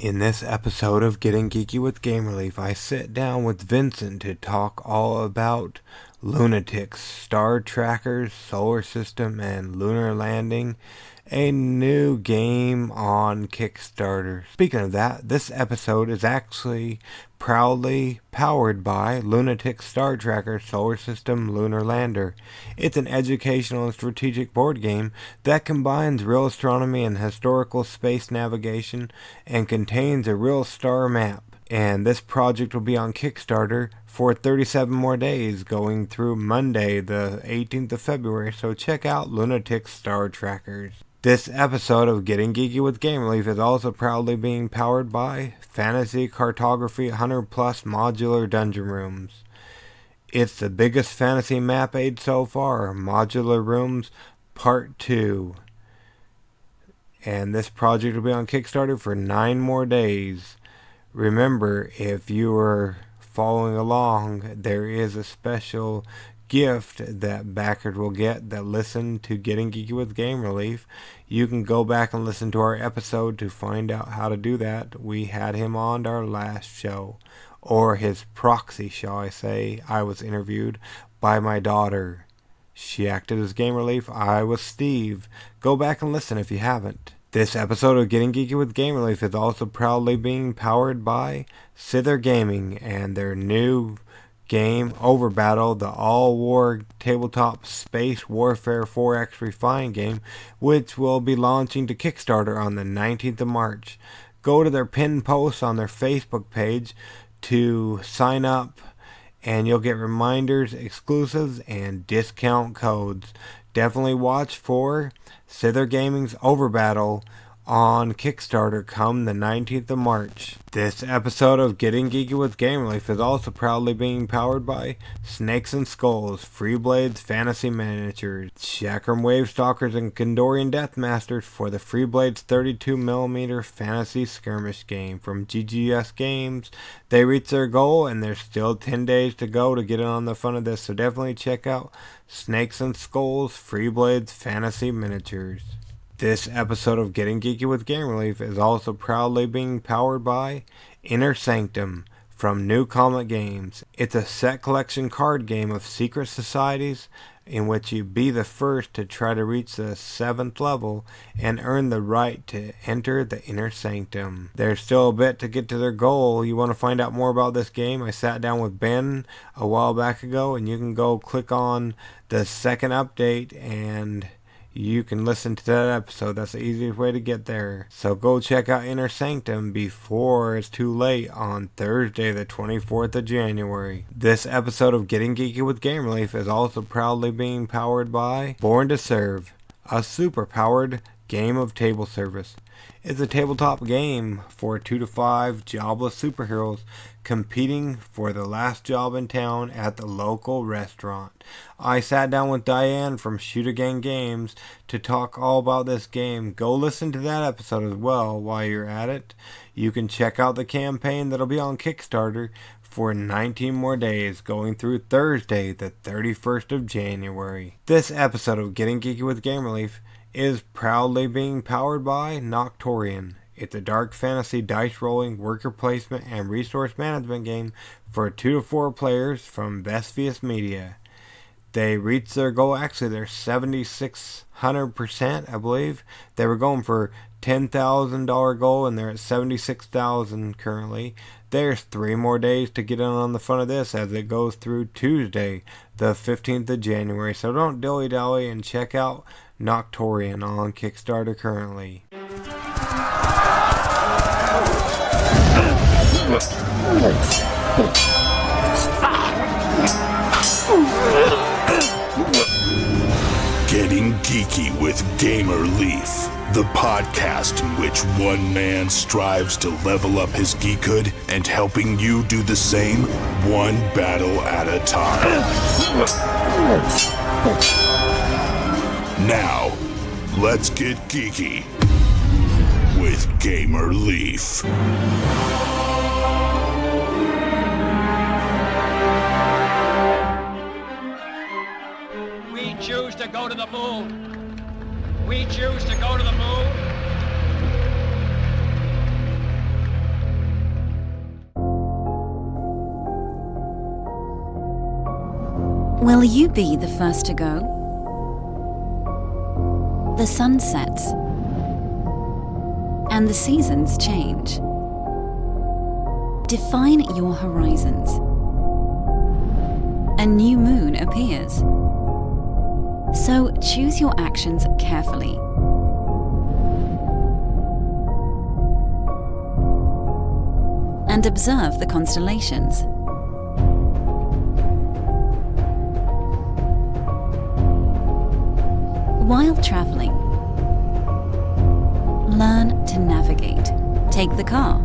In this episode of Getting Geeky with Game Relief, I sit down with Vincent to talk all about LunaTix, Star Trackers, Solar System, and Lunar Landing, a new game on Kickstarter. Speaking of that, this episode is actually proudly powered by LunaTix, Star Tracker, Solar System, Lunar Lander. It's an educational and strategic board game that combines real astronomy and historical space navigation and contains a real star map. And this project will be on Kickstarter for 37 more days, going through Monday, the 18th of February, so check out LunaTix Star Trackers. This episode of Getting Geeky with Game Relief is also proudly being powered by Fantasy Cartography 100 Plus Modular Dungeon Rooms. It's the biggest fantasy map aid so far, Modular Rooms Part 2. And this project will be on Kickstarter for 9 more days. Remember, if you are following along, there is a special gift that backers will get that listen to Getting Geeky with Game Relief. You can go back and listen to our episode to find out how to do that. We had him on our last show, or his proxy, shall I say. I was interviewed by my daughter. She acted as Game Relief. I was Steve. Go back and listen if you haven't. This episode of Getting Geeky with Game Relief is also proudly being powered by Syther Gaming and their new game, Overbattle, the all-war tabletop space warfare 4X refined game, which will be launching to Kickstarter on the 19th of March. Go to their pinned post on their Facebook page to sign up, and you'll get reminders, exclusives, and discount codes. Definitely watch for Syther Gaming's Overbattle on Kickstarter come the 19th of March. This episode of Getting Geeky with Game Relief is also proudly being powered by Snakes and Skulls, Freeblades Fantasy Miniatures, Chakram Wavestalkers, and Kandorian Deathmasters for the Freeblades 32mm Fantasy Skirmish game from GGS Games. They reached their goal and there's still 10 days to go to get in on the fun of this, so definitely check out Snakes and Skulls, Freeblades Fantasy Miniatures. This episode of Getting Geeky with Game Relief is also proudly being powered by Inner Sanctum from New Comet Games. It's a set collection card game of secret societies in which you be the first to try to reach the 7th level and earn the right to enter the Inner Sanctum. There's still a bit to get to their goal. You want to find out more about this game? I sat down with Ben a while back ago, and you can go click on the second update and you can listen to that episode. That's the easiest way to get there. So go check out Inner Sanctum before it's too late on Thursday the 24th of January. This episode of Getting Geeky with Game Relief is also proudly being powered by Born to Serve, a superpowered game of table service. It's a tabletop game for 2 to 5 jobless superheroes competing for the last job in town at the local restaurant. I sat down with Diane from Shooter Gang Games to talk all about this game. Go listen to that episode as well while you're at it. You can check out the campaign that'll be on Kickstarter for 19 more days, going through Thursday the 31st of January. This episode of Getting Geeky with Game Relief is proudly being powered by Nocturion. It's a dark fantasy dice rolling, worker placement, and resource management game for 2 to 4 players from Vespius Media. They reached their goal. Actually, they're 7,600%, I believe. They were going for $10,000 goal, and they're at 76,000 currently. There's 3 more days to get in on the fun of this as it goes through Tuesday, the 15th of January. So don't dilly-dally and check out Nocturion on Kickstarter currently. Getting Geeky with Gamer Leaf, the podcast in which one man strives to level up his geekhood and helping you do the same, one battle at a time. Now, let's get geeky with Gamer Leaf. We choose to go to the moon. We choose to go to the moon. Will you be the first to go? The sun sets, and the seasons change. Define your horizons. A new moon appears. So choose your actions carefully. And observe the constellations. While traveling, learn to navigate. Take the car.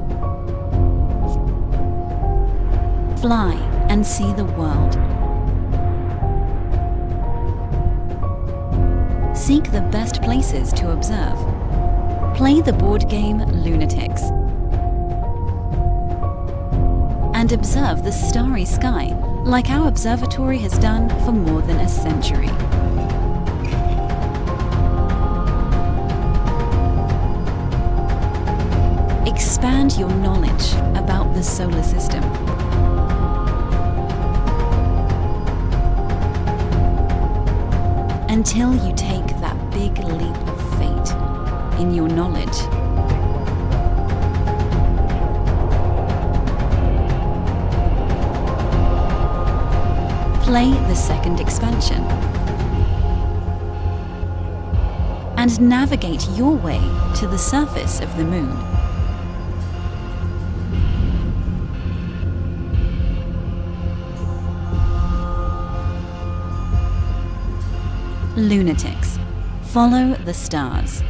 Fly and see the world. Seek the best places to observe. Play the board game LunaTix. And observe the starry sky like our observatory has done for more than a century. Expand your knowledge about the solar system. Until you take that big leap of faith in your knowledge. Play the second expansion. And navigate your way to the surface of the moon. LunaTix. Follow the stars.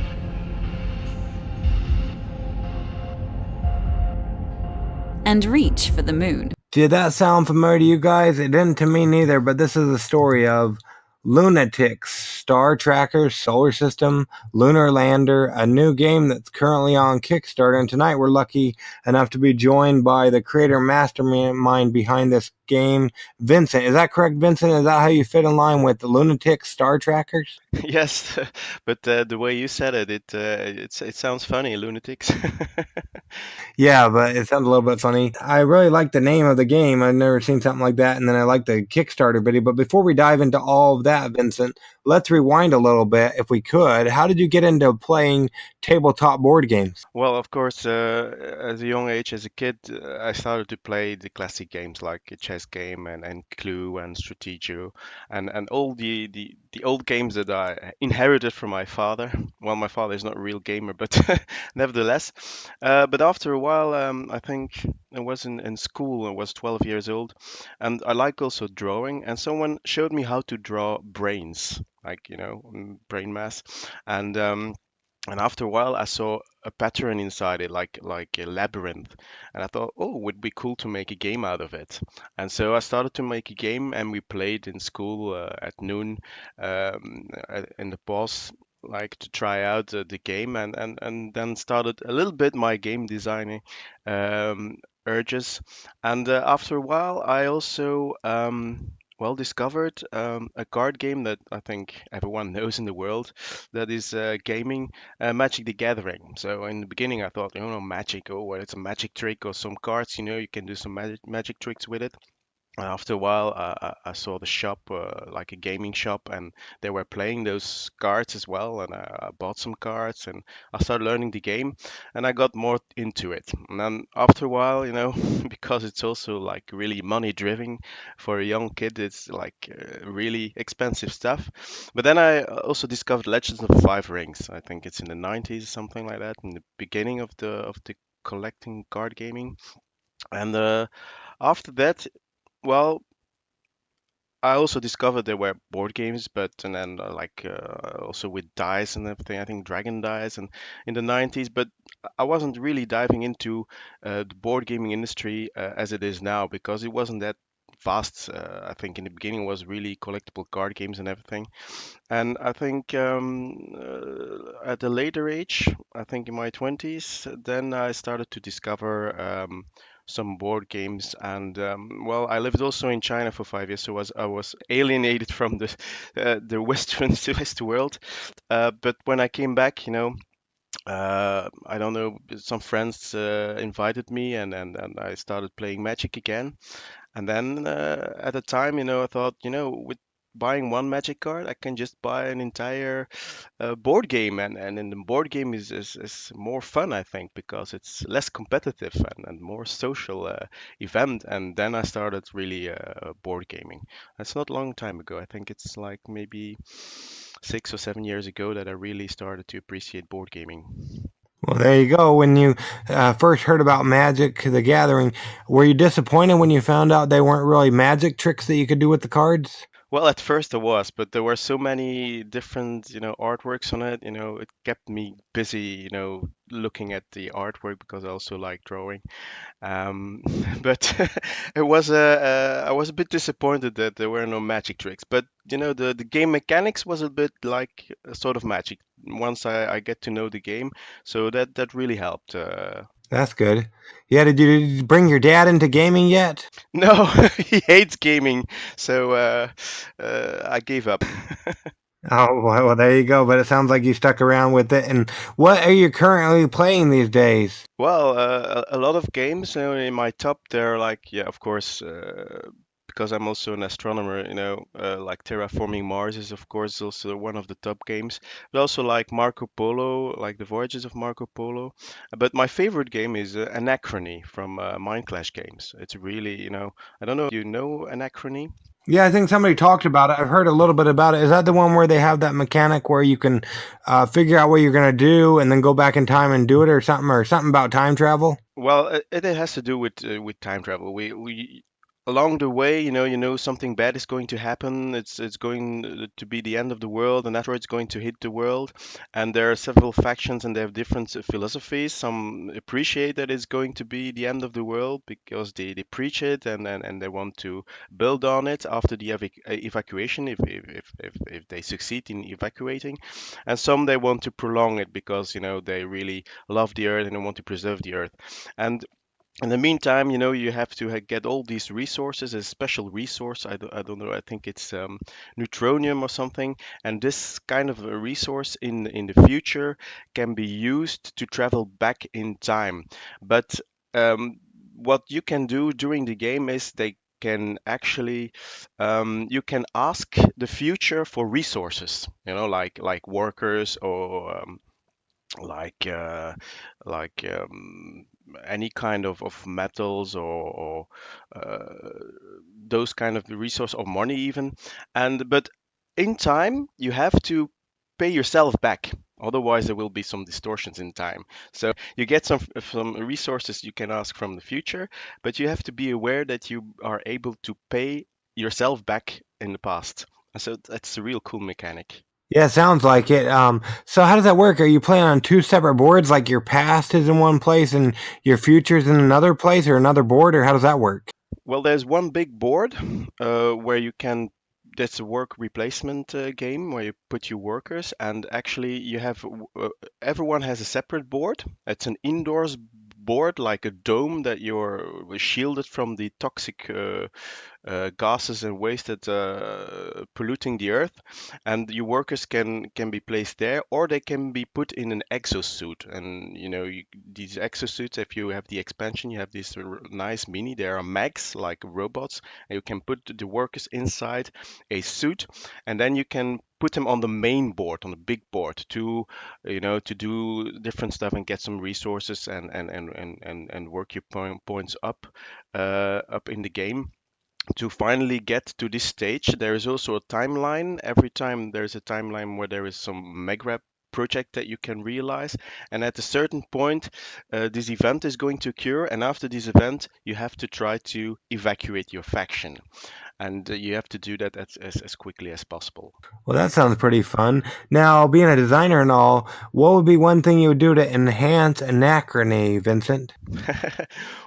And reach for the moon. Did that sound familiar to you guys? It didn't to me neither, but this is the story of LunaTix, Star Tracker, Solar System, Lunar Lander, a new game that's currently on Kickstarter. And tonight we're lucky enough to be joined by the creator mastermind behind this game, Vincent. Is that correct, Vincent? Is that how you fit in line with the LunaTix Star Trackers? Yes, but the way you said it, it sounds funny, lunatics. Yeah, but it sounds a little bit funny. I really like the name of the game. I've never seen something like that. And then I like the Kickstarter video. But before we dive into all of that, Vincent, let's rewind a little bit if we could. How did you get into playing tabletop board games? Well, of course, at a young age, as a kid, I started to play the classic games like a chess game and Clue and Strategio and all the old games that I inherited from my father. Well, my father is not a real gamer, but nevertheless. But after a while, I think I was in school. I was 12 years old, and I like also drawing. And someone showed me how to draw brains, like brain mass, and and after a while, I saw a pattern inside it, like a labyrinth, and I thought, oh, it would be cool to make a game out of it. And so I started to make a game, and we played in school at noon in the pause, like to try out the game, and then started a little bit my game designing um, urges. And after a while, I also discovered a card game that I think everyone knows in the world, that is gaming Magic the Gathering. So in the beginning, I thought, magic, oh, well, it's a magic trick or some cards, you can do some magic tricks with it. And after a while, I saw the shop, like a gaming shop, and they were playing those cards as well. And I bought some cards, and I started learning the game, and I got more into it. And then after a while, because it's also like really money driven for a young kid, it's like really expensive stuff. But then I also discovered Legends of the Five Rings. I think it's in the 90s, something like that, in the beginning of the collecting card gaming. And after that, well, I also discovered there were board games, but and then also with dice and everything. I think Dragon Dice and in the 90s, but I wasn't really diving into the board gaming industry as it is now because it wasn't that fast. I think in the beginning it was really collectible card games and everything. And I think at a later age, I think in my 20s, then I started to discover some board games. And I lived also in China for 5 years, so I was alienated from the Western civilized world. But when I came back, I don't know, some friends invited me, and I started playing Magic again. And then at the time, I thought, with buying one Magic card, I can just buy an entire board game, and in the board game is more fun, I think, because it's less competitive and more social event. And then I started really board gaming. That's not a long time ago. I think it's like maybe 6 or 7 years ago that I really started to appreciate board gaming. Well, there you go. When you first heard about Magic the Gathering, were you disappointed when you found out they weren't really magic tricks that you could do with the cards? Well, at first there was, but there were so many different, artworks on it. It kept me busy, looking at the artwork because I also like drawing. Um, but I was a bit disappointed that there were no magic tricks. But the game mechanics was a bit like a sort of magic once I get to know the game, so that really helped. That's good. Yeah, did you bring your dad into gaming yet? No, he hates gaming, so I gave up. Oh, well, there you go. But it sounds like you stuck around with it. And what are you currently playing these days? Well, a lot of games, in my top, they're like, yeah, of course, because I'm also an astronomer, like Terraforming Mars is, of course, also one of the top games. But also like Marco Polo, like the Voyages of Marco Polo. But my favorite game is Anachrony from Mind Clash Games. It's really, I don't know, you know Anachrony? Yeah, I think somebody talked about it. I've heard a little bit about it. Is that the one where they have that mechanic where you can figure out what you're going to do and then go back in time and do it or something about time travel? Well, it has to do with time travel. We along the way, something bad is going to happen. It's going to be the end of the world. An asteroid's going to hit the world, and there are several factions, and they have different philosophies. Some appreciate that it's going to be the end of the world because they preach it, and they want to build on it after the evacuation, if they succeed in evacuating. And some they want to prolong it because they really love the earth and they want to preserve the earth. And in the meantime, you have to get all these resources, a special resource. I don't know, I think it's neutronium or something. And this kind of a resource in the future can be used to travel back in time. But what you can do during the game is they can actually you can ask the future for resources, like workers or like uh, like any kind of metals or those kind of resource or money even. And but in time you have to pay yourself back, otherwise there will be some distortions in time. So you get some resources you can ask from the future, but you have to be aware that you are able to pay yourself back in the past. And so that's a real cool mechanic. Yeah, sounds like it. So how does that work? Are you playing on two separate boards, like your past is in one place and your future's in another place or another board, or how does that work? Well, there's one big board where you can. That's a work replacement game where you put your workers, and actually you have everyone has a separate board. It's an indoors board, like a dome that you're shielded from the toxic gases and waste that polluting the earth. And your workers can be placed there, or they can be put in an exosuit. And these exosuits, if you have the expansion, you have this nice mini. There are mechs like robots, and you can put the workers inside a suit, and then you can put them on the main board, on the big board, to to do different stuff and get some resources and work your points up in the game to finally get to this stage. There is also a timeline. Every time there's a timeline where there is some mega project that you can realize, and at a certain point this event is going to occur, and after this event you have to try to evacuate your faction, and you have to do that as quickly as possible. Well, that sounds pretty fun. Now, being a designer and all, what would be one thing you would do to enhance Anachrony, Vincent?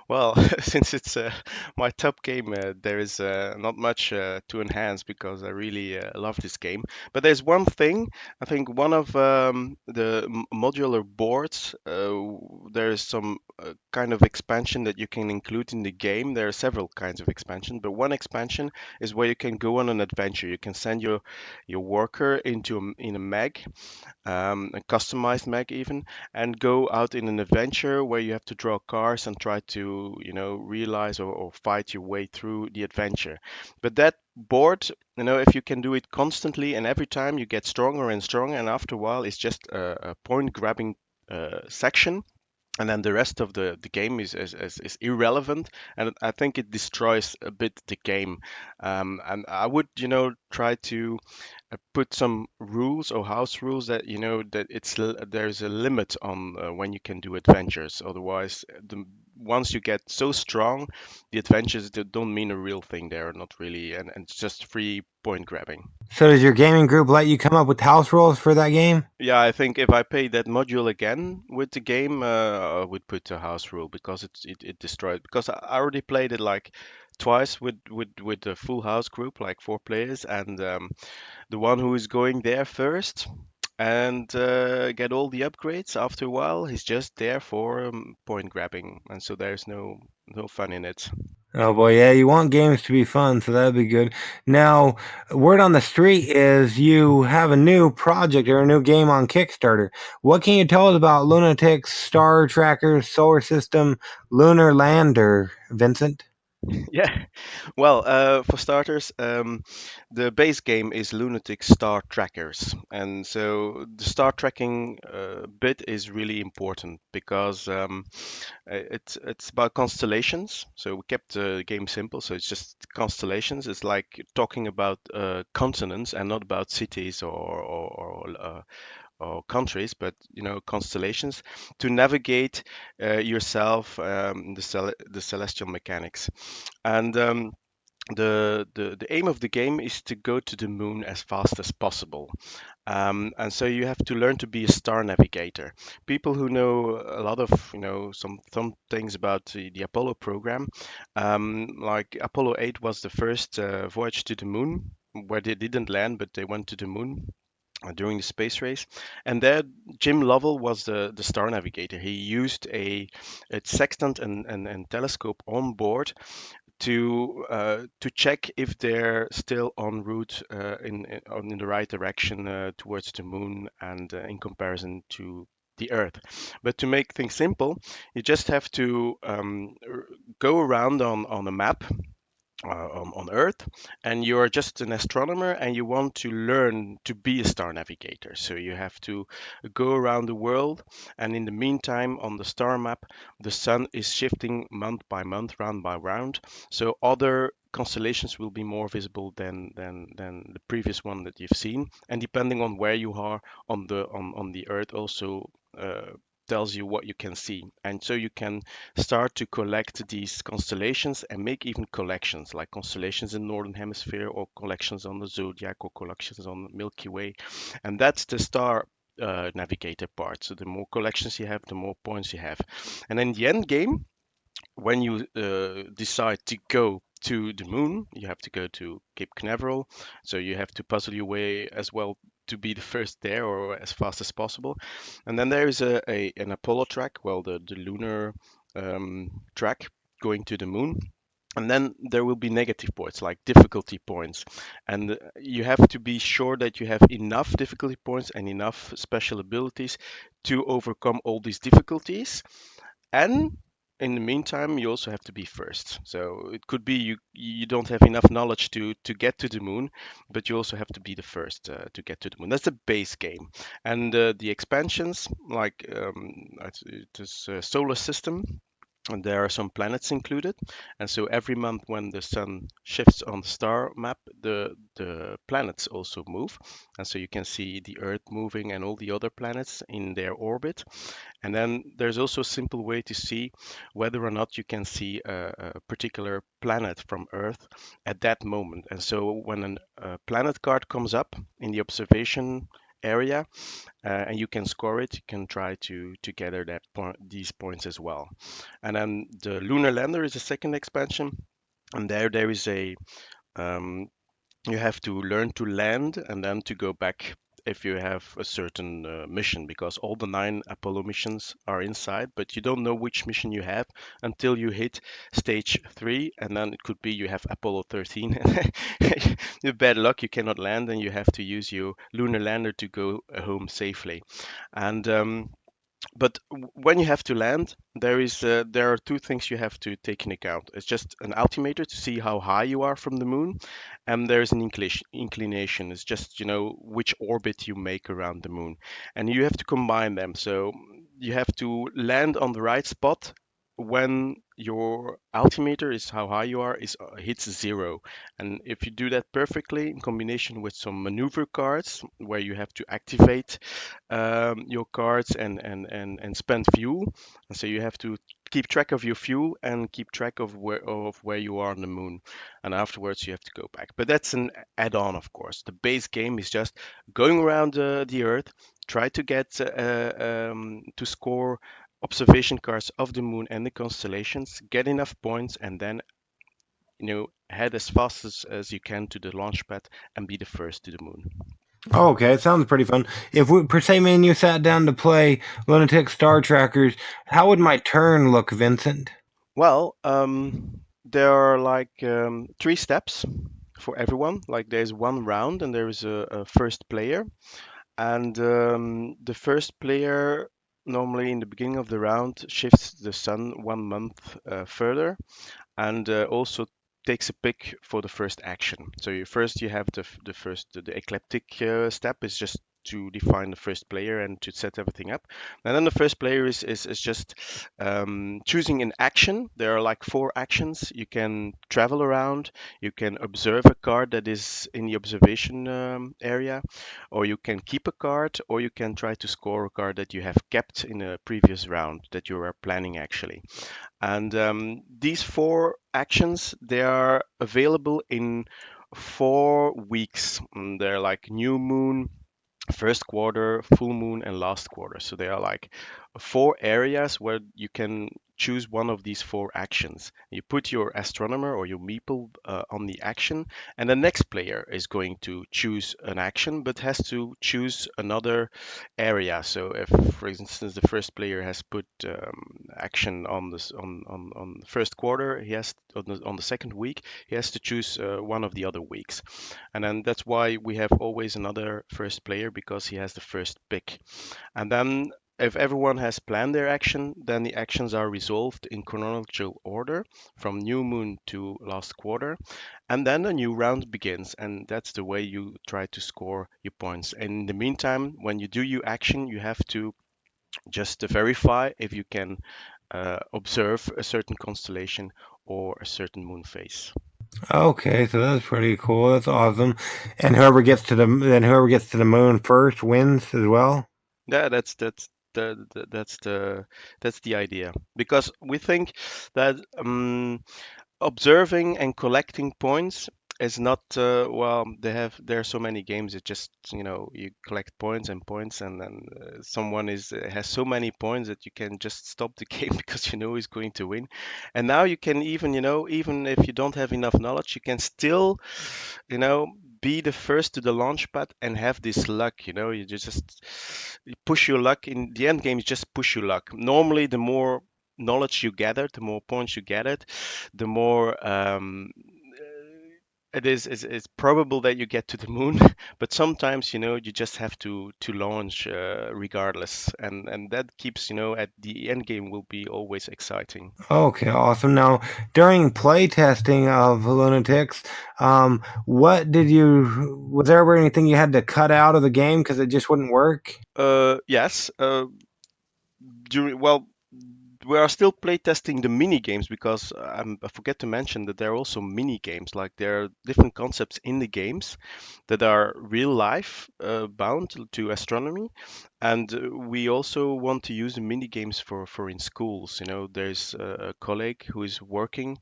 Well, since it's my top game, there is not much to enhance because I really love this game. But there's one thing. I think one of the modular boards, there is some kind of expansion that you can include in the game. There are several kinds of expansion, but one expansion is where you can go on an adventure. You can send your worker in a mag, a customized mag even, and go out in an adventure where you have to draw cars and try to, realize or fight your way through the adventure. But that board, if you can do it constantly and every time, you get stronger and stronger, and after a while, it's just a point grabbing section, and then the rest of the game is irrelevant, and I think it destroys a bit the game. And I would, try to put some rules or house rules that that there's a limit on when you can do adventures. Otherwise, once you get so strong, the adventures don't mean a real thing. They're not really, and it's just free point grabbing. So does your gaming group let you come up with house rules for that game? Yeah, I think if I pay that module again with the game, I would put a house rule because it destroyed. Because I already played it like twice with a full house group, like 4 players, and the one who is going there first and get all the upgrades after a while, he's just there for point grabbing, and so there's no fun in it. Oh boy, yeah, you want games to be fun, so that'd be good. Now, word on the street is you have a new project or a new game on Kickstarter. What can you tell us about LunaTix, Star Trackers, Solar System, Lunar Lander, Vincent? Yeah, well, for starters, the base game is LunaTix Star Trackers, and so the star tracking bit is really important because it's about constellations. So we kept the game simple, so it's just constellations. It's like talking about continents and not about cities or countries, but constellations to navigate yourself the celestial mechanics. And the aim of the game is to go to the moon as fast as possible. And so you have to learn to be a star navigator. People who know a lot of, some things about the Apollo program, like Apollo 8 was the first voyage to the moon, where they didn't land, but they went to the moon during the space race. And there, Jim Lovell was the star navigator. He used a sextant and telescope on board to check if they're still en route in the right direction towards the moon and in comparison to the Earth. But to make things simple, you just have to go around on a map on Earth, and you're just an astronomer and you want to learn to be a star navigator. So you have to go around the world, and in the meantime, on the star map, the sun is shifting month by month, round by round. So other constellations will be more visible than the previous one that you've seen, and depending on where you are on the Earth, also tells you what you can see. And so you can start to collect these constellations and make even collections, like constellations in the northern hemisphere, or collections on the zodiac, or collections on the Milky Way. And that's the star navigator part. So the more collections you have, the more points you have. And in the end game, when you decide to go to the moon, you have to go to Cape Canaveral. So you have to puzzle your way as well to be the first there, or as fast as possible. And then there is an Apollo track, well, the lunar track going to the moon. And then there will be negative points, like difficulty points. And you have to be sure that you have enough difficulty points and enough special abilities to overcome all these difficulties. And in the meantime, you also have to be first. So it could be you don't have enough knowledge to get to the moon, but you also have to be the first to get to the moon. That's the base game. And the expansions, like it is a solar system, and there are some planets included. And so every month when the sun shifts on the star map, the planets also move. And so you can see the Earth moving and all the other planets in their orbit. And then there's also a simple way to see whether or not you can see a particular planet from Earth at that moment. And so when a planet card comes up in the observation area, and you can score it, you can try to gather these points as well. And then the Lunar Lander is the second expansion, and there is a you have to learn to land and then to go back if you have a certain mission, because all the 9 Apollo missions are inside, but you don't know which mission you have until you hit stage 3, and then it could be you have Apollo 13. With bad luck, you cannot land, and you have to use your Lunar Lander to go home safely. And but when you have to land, there are two things you have to take in account. It's just an altimeter to see how high you are from the moon, and there's an inclination. It's just which orbit you make around the moon, and you have to combine them. So you have to land on the right spot when your altimeter is how high you are is hits 0. And if you do that perfectly in combination with some maneuver cards where you have to activate your cards and spend fuel. And so you have to keep track of your fuel and keep track of where you are on the moon. And afterwards you have to go back. But that's an add-on, of course. The base game is just going around the Earth, try to get to score observation cards of the moon and the constellations, get enough points, and then head as fast as you can to the launch pad and be the first to the moon. Oh, okay, it sounds pretty fun. If we, per se, me and you sat down to play LunaTix Star Trackers, how would my turn look, Vincent? Well, there are like 3 steps for everyone. Like there's one round and there is a first player. And the first player normally in the beginning of the round shifts the sun 1 month further and also takes a pick for the first action. So you have the eclectic step is just to define the first player and to set everything up. And then the first player is just choosing an action. There are like 4 actions. You can travel around, you can observe a card that is in the observation area, or you can keep a card, or you can try to score a card that you have kept in a previous round that you are planning actually. And these 4 actions, they are available in 4 weeks. They're like new moon, first quarter, full moon, and last quarter. So there are like 4 areas where you can choose one of these 4 actions. You put your astronomer or your meeple on the action, and the next player is going to choose an action, but has to choose another area. So if, for instance, the first player has put action on this on the first quarter, he has on the second week, he has to choose one of the other weeks. And then that's why we have always another first player, because he has the first pick. And then if everyone has planned their action, then the actions are resolved in chronological order from new moon to last quarter. And then a new round begins. And that's the way you try to score your points. And in the meantime, when you do your action, you have to just verify if you can observe a certain constellation or a certain moon phase. Okay, so that's pretty cool. That's awesome. And whoever gets to the moon first wins as well. Yeah, that's the idea, because we think that observing and collecting points is not well, there are so many games. It just you collect points and points, and then someone has so many points that you can just stop the game because he's going to win. And now you can even even if you don't have enough knowledge, you can still you know be the first to the launch pad and have this luck. You just you push your luck. In the end game, you just push your luck. Normally, the more knowledge you gather, the more points you get it, the more it's probable that you get to the moon. But sometimes you just have to launch regardless, and that keeps at the end game will be always exciting. Okay, awesome. Now, during play testing of LunaTix, was there ever anything you had to cut out of the game because it just wouldn't work? Yes. Well, we are still playtesting the mini games, because I forget to mention that there are also mini games. Like there are different concepts in the games that are real life bound to astronomy, And we also want to use the mini games for in schools. There's a colleague who is working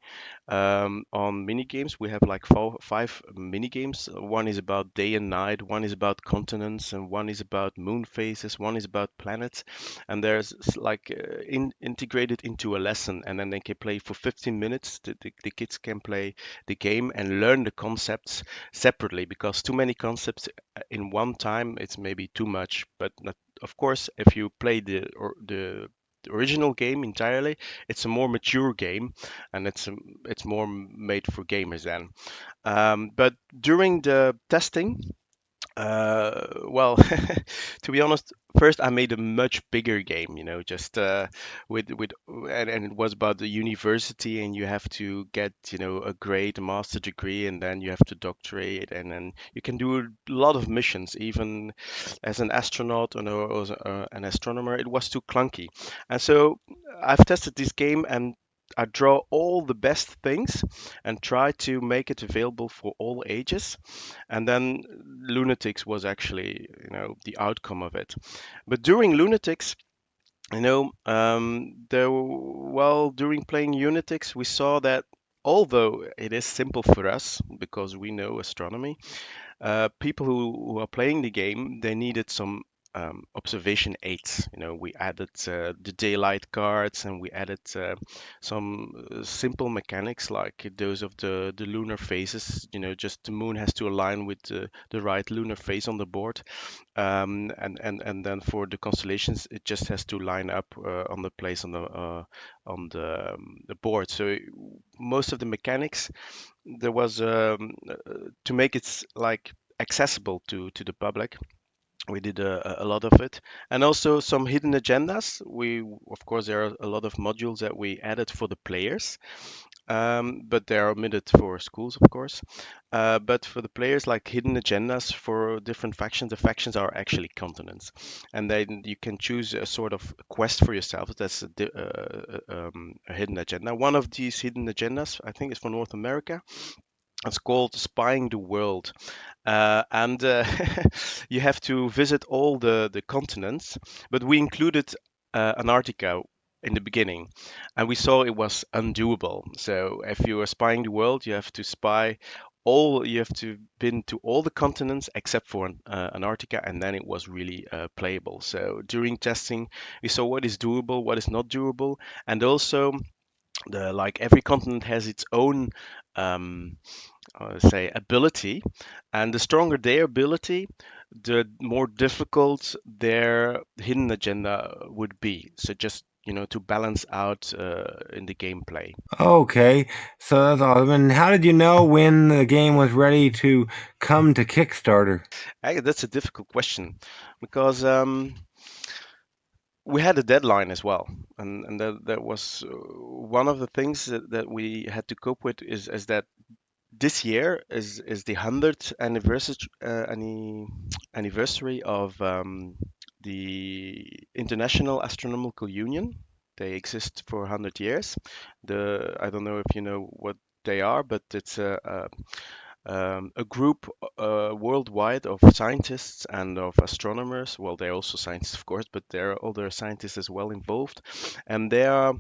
on mini games. We have like five mini games. One is about day and night, one is about continents, and one is about moon phases, one is about planets. And there's like integrated into a lesson, and then they can play for 15 minutes. The kids can play the game and learn the concepts separately, because too many concepts in one time, it's maybe too much. But of course, if you play the original game entirely, it's a more mature game, and it's more made for gamers then. But during the testing, well, to be honest, first I made a much bigger game, just with and it was about the university, and you have to get, a grade, a master degree, and then you have to doctorate, and then you can do a lot of missions, even as an astronaut or as an astronomer. It was too clunky, and so I've tested this game, and I draw all the best things and try to make it available for all ages. And then LunaTix was actually, the outcome of it. But during LunaTix, during playing Unitix, we saw that although it is simple for us because we know astronomy, people who are playing the game, they needed some observation aids. We added the daylight cards, and we added some simple mechanics like those of the lunar phases. Just the moon has to align with the right lunar phase on the board, and then for the constellations, it just has to line up on the place on the board. So most of the mechanics, there was to make it like accessible to the public. We did a lot of it, and also some hidden agendas. Of course, there are a lot of modules that we added for the players, but they are omitted for schools, of course. But for the players, like hidden agendas for different factions, the factions are actually continents, and then you can choose a sort of quest for yourself. That's a hidden agenda. One of these hidden agendas, I think, is for North America. It's called Spying the World, and you have to visit all the continents. But we included Antarctica in the beginning, and we saw it was undoable. So if you are spying the world, you have to spy you have to been to all the continents except for Antarctica, and then it was really playable. So during testing, we saw what is doable, what is not doable, and also like every continent has its own um, say ability, and the stronger their ability, the more difficult their hidden agenda would be. So just to balance out in the gameplay. Okay, so that's awesome. And how did you know when the game was ready to come to Kickstarter? That's a difficult question because we had a deadline as well, and that was one of the things that we had to cope with is that this year is the 100th anniversary of the International Astronomical Union. They exist for 100 years. I don't know if you know what they are, but it's a group worldwide of scientists and of astronomers. Well, they're also scientists, of course, but there are other scientists as well involved, and they are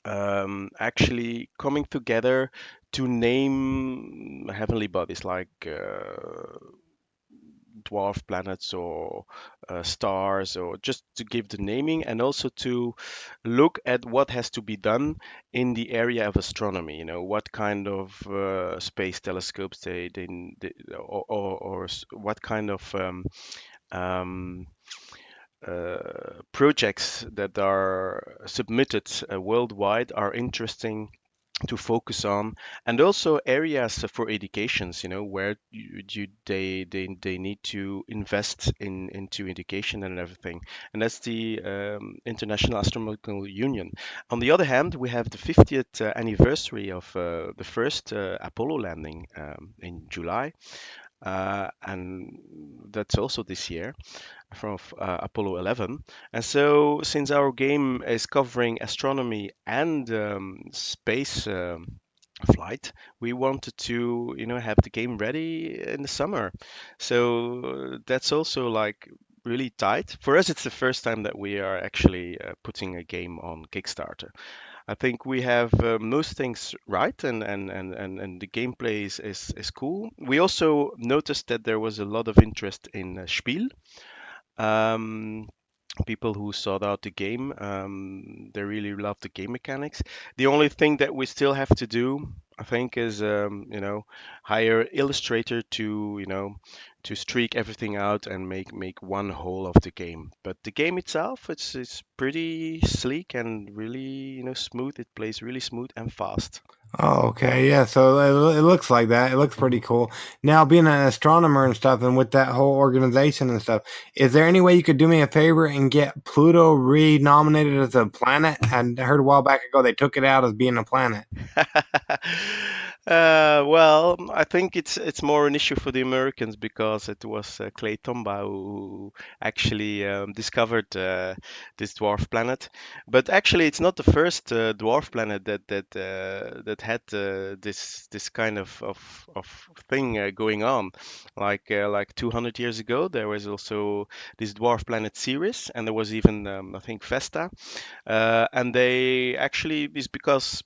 actually coming together to name heavenly bodies like dwarf planets or stars, or just to give the naming, and also to look at what has to be done in the area of astronomy. What kind of space telescopes they or what kind of um, projects that are submitted worldwide are interesting to focus on, and also areas for educations, where they need to invest into education and everything. And that's the International Astronomical Union. On the other hand, we have the 50th anniversary of the first Apollo landing in July, and that's also this year from Apollo 11. And so, since our game is covering astronomy and space flight, we wanted to, have the game ready in the summer. So that's also like really tight. For us, it's the first time that we are actually putting a game on Kickstarter. I think we have most things right, and the gameplay is cool. We also noticed that there was a lot of interest in Spiel. Um, People who sought out the game, they really love the game mechanics. The only thing that we still have to do, I think, is hire illustrator to to streak everything out and make one whole of the game. But the game itself, it's pretty sleek and really smooth. It plays really smooth and fast. Oh, okay, yeah. So it looks like that. It looks pretty cool. Now, being an astronomer and stuff, and with that whole organization and stuff, is there any way you could do me a favor and get Pluto re-nominated as a planet? I heard a while back ago they took it out as being a planet. Well, I think it's more an issue for the Americans because it was Clay Tombaugh who actually discovered this dwarf planet. But actually, it's not the first dwarf planet that had this kind of thing going on. Like 200 years ago, there was also this dwarf planet Ceres, and there was even I think Vesta, and they actually is because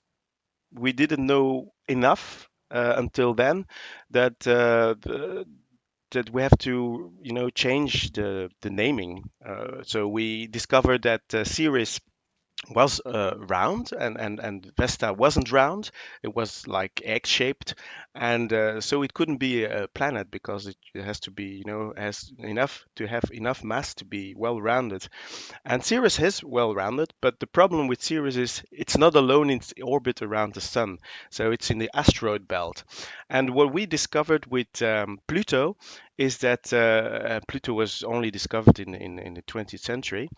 we didn't know enough until then that that we have to change the naming. So we discovered that Ceres was round and Vesta wasn't round. It was like egg shaped, and so it couldn't be a planet because it has to be has enough to have enough mass to be well rounded. And Ceres is well rounded, but the problem with Ceres is it's not alone in its orbit around the sun. So it's in the asteroid belt. And what we discovered with Pluto is that Pluto was only discovered in the 20th century.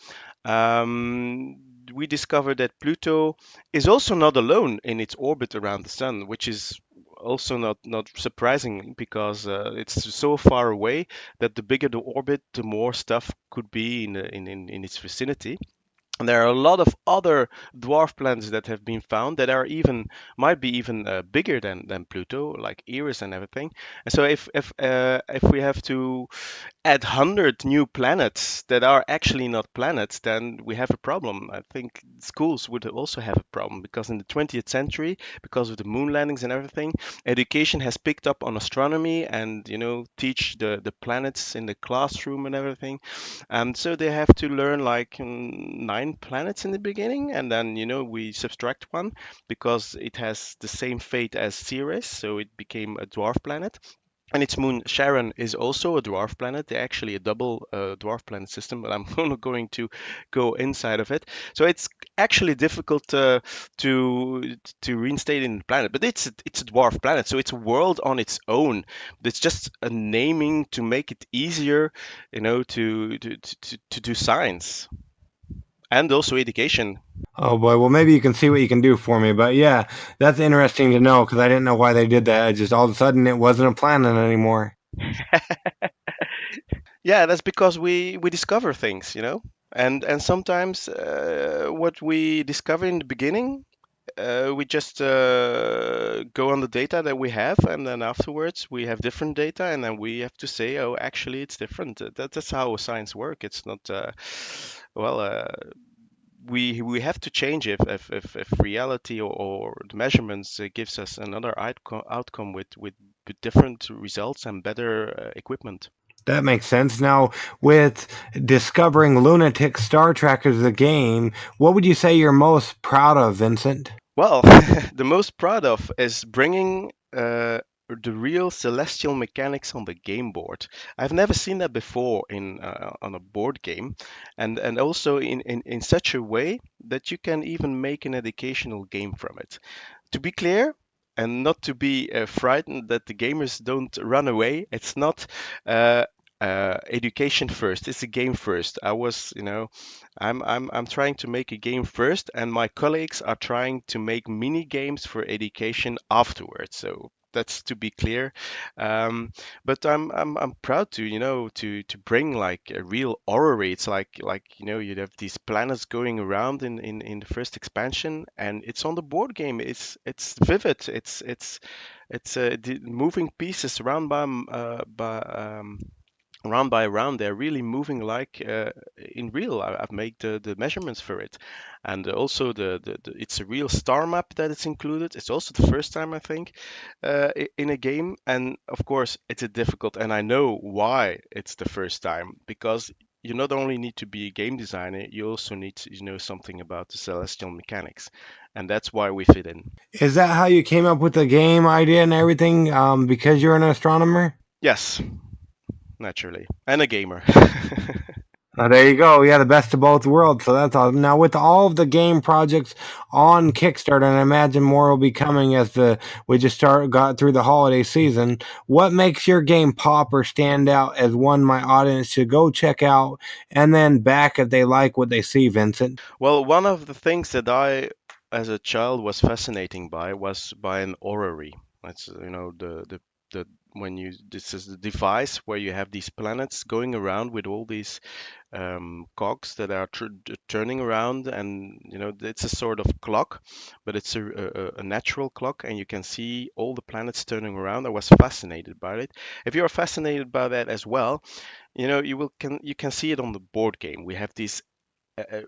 We discovered that Pluto is also not alone in its orbit around the sun, which is also not surprising because it's so far away that the bigger the orbit, the more stuff could be in its vicinity. And there are a lot of other dwarf planets that have been found that are even might be even bigger than Pluto, like Eris and everything. And so if we have to add 100 new planets that are actually not planets, then we have a problem. I think schools would also have a problem because in the 20th century, because of the moon landings and everything, education has picked up on astronomy and teach the planets in the classroom and everything. And so they have to learn like 9 planets in the beginning, and then we subtract one because it has the same fate as Ceres, so it became a dwarf planet. And its moon Charon is also a dwarf planet. They're actually a double dwarf planet system, but I'm not going to go inside of it. So it's actually difficult to reinstate in the planet, but it's a dwarf planet, so it's a world on its own. It's just a naming to make it easier, to do science and also education. Oh boy, well maybe you can see what you can do for me. But yeah, that's interesting to know because I didn't know why they did that. It just all of a sudden it wasn't a planet anymore. Yeah, that's because we discover things, and sometimes what we discover in the beginning, we just go on the data that we have, and then afterwards we have different data, and then we have to say, oh, actually it's different. That's how science works. It's not well. We have to change if reality or the measurements gives us another outcome with different results and better equipment. That makes sense. Now, with discovering LunaTix Star Trackers the game, what would you say you're most proud of, Vincent? Well, the most proud of is bringing the real celestial mechanics on the game board. I've never seen that before in on a board game, and also in such a way that you can even make an educational game from it. To be clear, and not to be frightened that the gamers don't run away, it's not education first. It's a game first. I'm trying to make a game first, and my colleagues are trying to make mini games for education afterwards. So that's to be clear. But I'm proud to to bring like a real orrery. It's like you have these planets going around in the first expansion, and it's on the board game. It's vivid. It's the moving pieces around by round by round, they're really moving like in real. I've made the measurements for it, and also it's a real star map that it's included. It's also the first time I think in a game, and of course it's a difficult, and I know why it's the first time, because you not only need to be a game designer, you also need to know something about the celestial mechanics, and that's why we fit in. Is that how you came up with the game idea and everything? Because you're an astronomer? Yes, naturally, and a gamer. There you go. Yeah, the best of both worlds. So that's awesome. Now, with all of the game projects on Kickstarter, and I imagine more will be coming as we just got through the holiday season. What makes your game pop or stand out as one my audience should go check out, and then back if they like what they see, Vincent? Well, one of the things that I, as a child, was fascinating by was by an orrery. That's the when you this is the device where you have these planets going around with all these cogs that are turning around, and it's a sort of clock, but it's a natural clock, and you can see all the planets turning around. I was fascinated by it. If you're fascinated by that as well, you can see it on the board game. We have these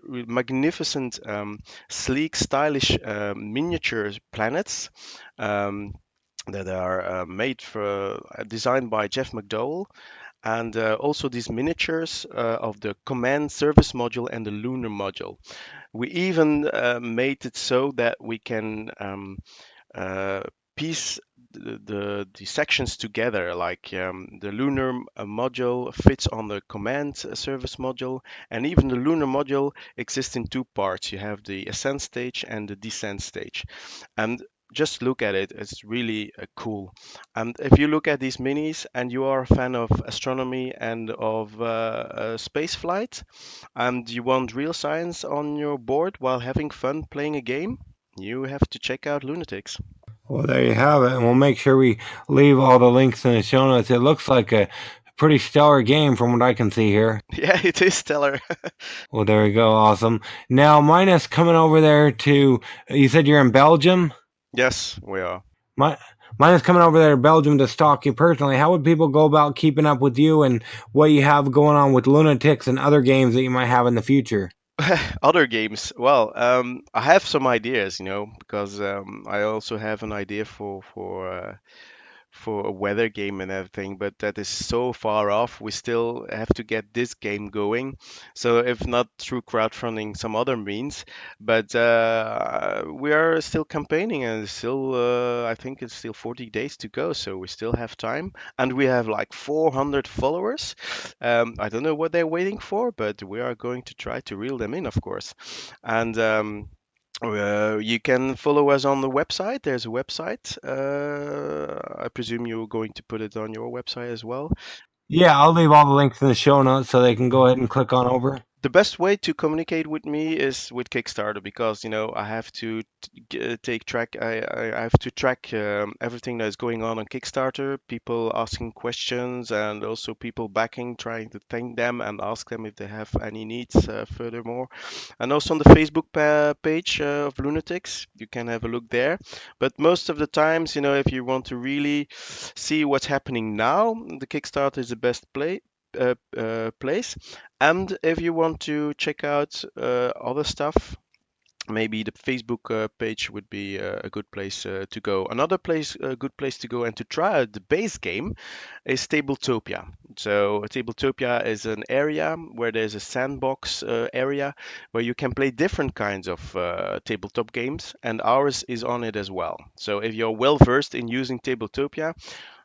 magnificent, sleek, stylish miniature planets that are made for designed by Jeff McDowell, and also these miniatures of the command service module and the lunar module. We even made it so that we can uh, piece the sections together, like the lunar module fits on the command service module, and even the lunar module exists in two parts. You have the ascent stage and the descent stage, and just look at it, it's really cool. And if you look at these minis and you are a fan of astronomy and of space flight, and you want real science on your board while having fun playing a game, you have to check out LunaTix. Well, there you have it, and we'll make sure we leave all the links in the show notes. It looks like a pretty stellar game from what I can see here. Yeah, it is stellar. Well, there we go. Awesome. Now, Minus coming over there to, you said you're in Belgium? Yes, we are. My, Minus coming over there to Belgium to stalk you personally. How would people go about keeping up with you and what you have going on with LunaTix and other games that you might have in the future? Other games. Well, I have some ideas, because I also have an idea for a weather game and everything, but that is so far off. We still have to get this game going. So if not through crowdfunding, some other means. But we are still campaigning, and still, I think it's still 40 days to go. So we still have time, and we have like 400 followers. I don't know what they're waiting for, but we are going to try to reel them in, of course. And you can follow us on the website. There's a website. I presume you're going to put it on your website as well. Yeah, I'll leave all the links in the show notes so they can go ahead and click on over. The best way to communicate with me is with Kickstarter, because I have to take track. I have to track everything that is going on Kickstarter. People asking questions, and also people backing, trying to thank them and ask them if they have any needs. Furthermore, and also on the Facebook page of LunaTix, you can have a look there. But most of the times, if you want to really see what's happening now, the Kickstarter is the best place. And if you want to check out other stuff, maybe the Facebook page would be a good place to go. Another a good place to go and to try out the base game is Tabletopia. So Tabletopia is an area where there's a sandbox area where you can play different kinds of tabletop games, and ours is on it as well. So if you're well versed in using Tabletopia,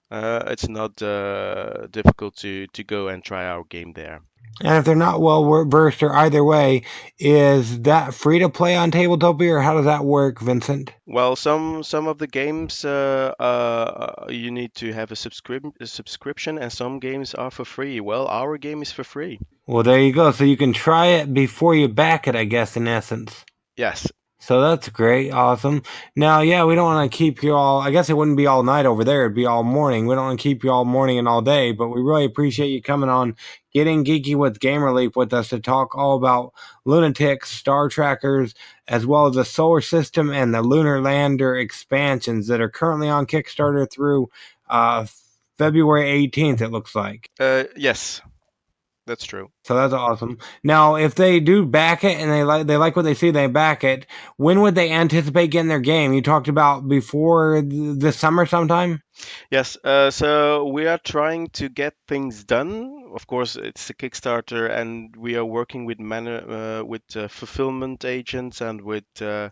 it's not difficult to go and try our game there. And if they're not well versed or either way, is that free to play on Tabletopia or how does that work, Vincent? Well, some of the games you need to have a subscription, and some games are for free. Well, our game is for free. Well, there you go. So you can try it before you back it, I guess, in essence. Yes. So that's great. Awesome. Now, yeah, we don't want to keep you all, I guess it wouldn't be all night over there. It'd be all morning. We don't want to keep you all morning and all day, but we really appreciate you coming on Getting Geeky with Gamer Leap with us to talk all about LunaTix, Star Trackers, as well as the Solar System and the Lunar Lander expansions that are currently on Kickstarter through February 18th, it looks like. Yes, that's true. So that's awesome. Now, if they do back it and they like what they see, they back it. When would they anticipate getting their game? You talked about before the summer sometime? Yes, so we are trying to get things done. Of course, it's a Kickstarter, and we are working with fulfillment agents and with a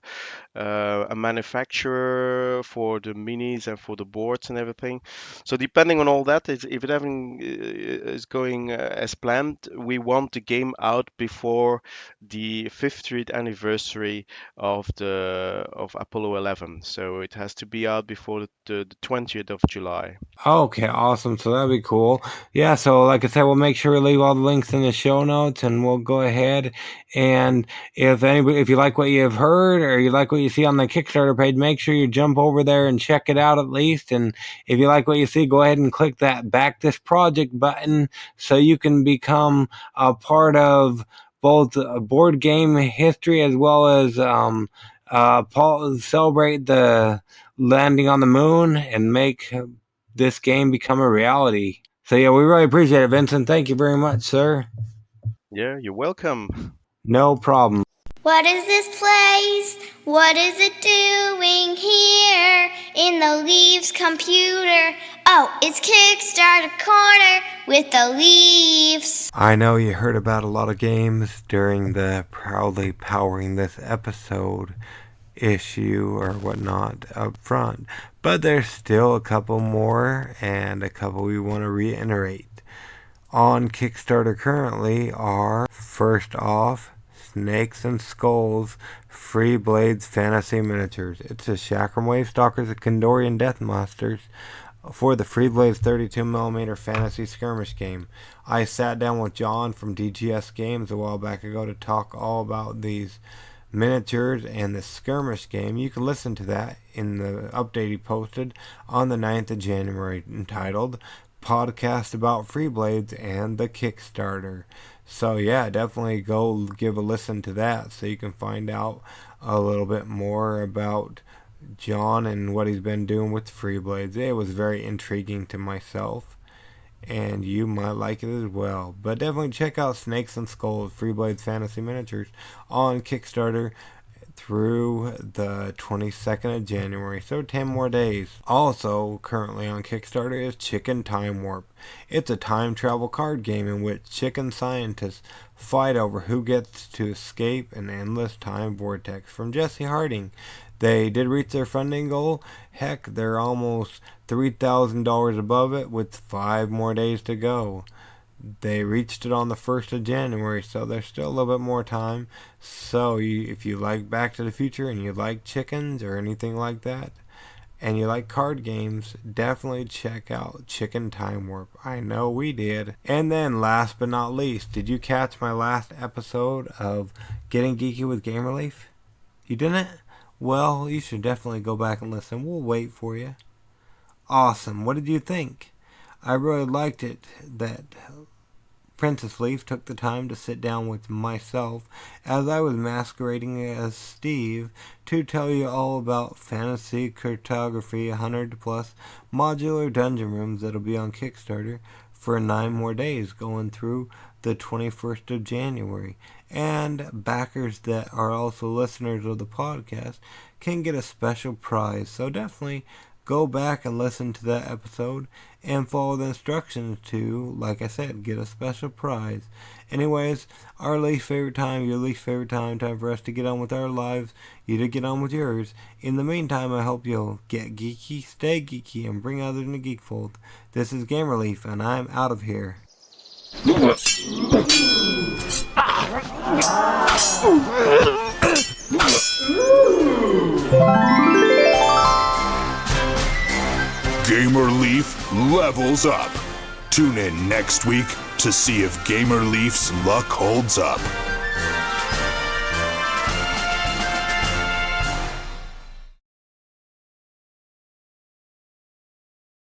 manufacturer for the minis and for the boards and everything. So depending on all that, if everything is going as planned, we want the game out before the 50th anniversary of Apollo 11. So it has to be out before the 20th of July. Okay, awesome. So that'd be cool. Yeah, so like I said, we'll make sure we leave all the links in the show notes, and we'll go ahead and if you like what you've heard or you like what you see on the Kickstarter page, make sure you jump over there and check it out at least. And if you like what you see, go ahead and click that Back This Project button so you can become a part of both board game history as well as celebrate the landing on the moon and make this game become a reality. So yeah, we really appreciate it, Vincent. Thank you very much, sir. Yeah, you're welcome. No problem. What is this place? What is it doing here in the Leaves computer? Oh, it's Kickstarter Corner with the Leaves. I know you heard about a lot of games during the Proudly Powering This episode issue or whatnot up front, but there's still a couple more and a couple we want to reiterate. On Kickstarter currently are, first off, Snakes and Skulls Freeblades Fantasy Miniatures. It's a Chakram Wave Stalkers of Kandorian Death Monsters for the Freeblades 32mm fantasy skirmish game. I sat down with John from DGS Games a while back ago to talk all about these miniatures and the skirmish game. You can listen to that in the update he posted on the 9th of January entitled Podcast About Freeblades and the Kickstarter. So yeah, definitely go give a listen to that so you can find out a little bit more about John and what he's been doing with Freeblades. It was very intriguing to myself, and you might like it as well. But definitely check out Snakes and Skulls Freeblades Fantasy Miniatures on Kickstarter through the 22nd of January, so 10 more days. Also currently on Kickstarter is Chicken Time Warp. It's a time travel card game in which chicken scientists fight over who gets to escape an endless time vortex. From Jesse Harding. They did reach their funding goal. Heck, they're almost $3,000 above it with 5 more days to go. They reached it on the 1st of January, so there's still a little bit more time. So if you like Back to the Future and you like chickens or anything like that, and you like card games, definitely check out Chicken Time Warp. I know we did. And then last but not least, did you catch my last episode of Getting Geeky with Game Relief? You didn't? Well, you should definitely go back and listen. We'll wait for you. Awesome. What did you think? I really liked it that Princess Leaf took the time to sit down with myself as I was masquerading as Steve to tell you all about fantasy cartography 100 plus modular dungeon rooms that'll be on Kickstarter for 9 more days going through the 21st of January. And backers that are also listeners of the podcast can get a special prize. So definitely go back and listen to that episode and follow the instructions to, like I said, get a special prize. Anyways, our least favorite time, your least favorite time for us to get on with our lives, you to get on with yours. In the meantime, I hope you'll get geeky, stay geeky, and bring others in the geek fold. This is Game Relief, and I'm out of here. Gamer Leaf levels up. Tune in next week to see if Gamer Leaf's luck holds up.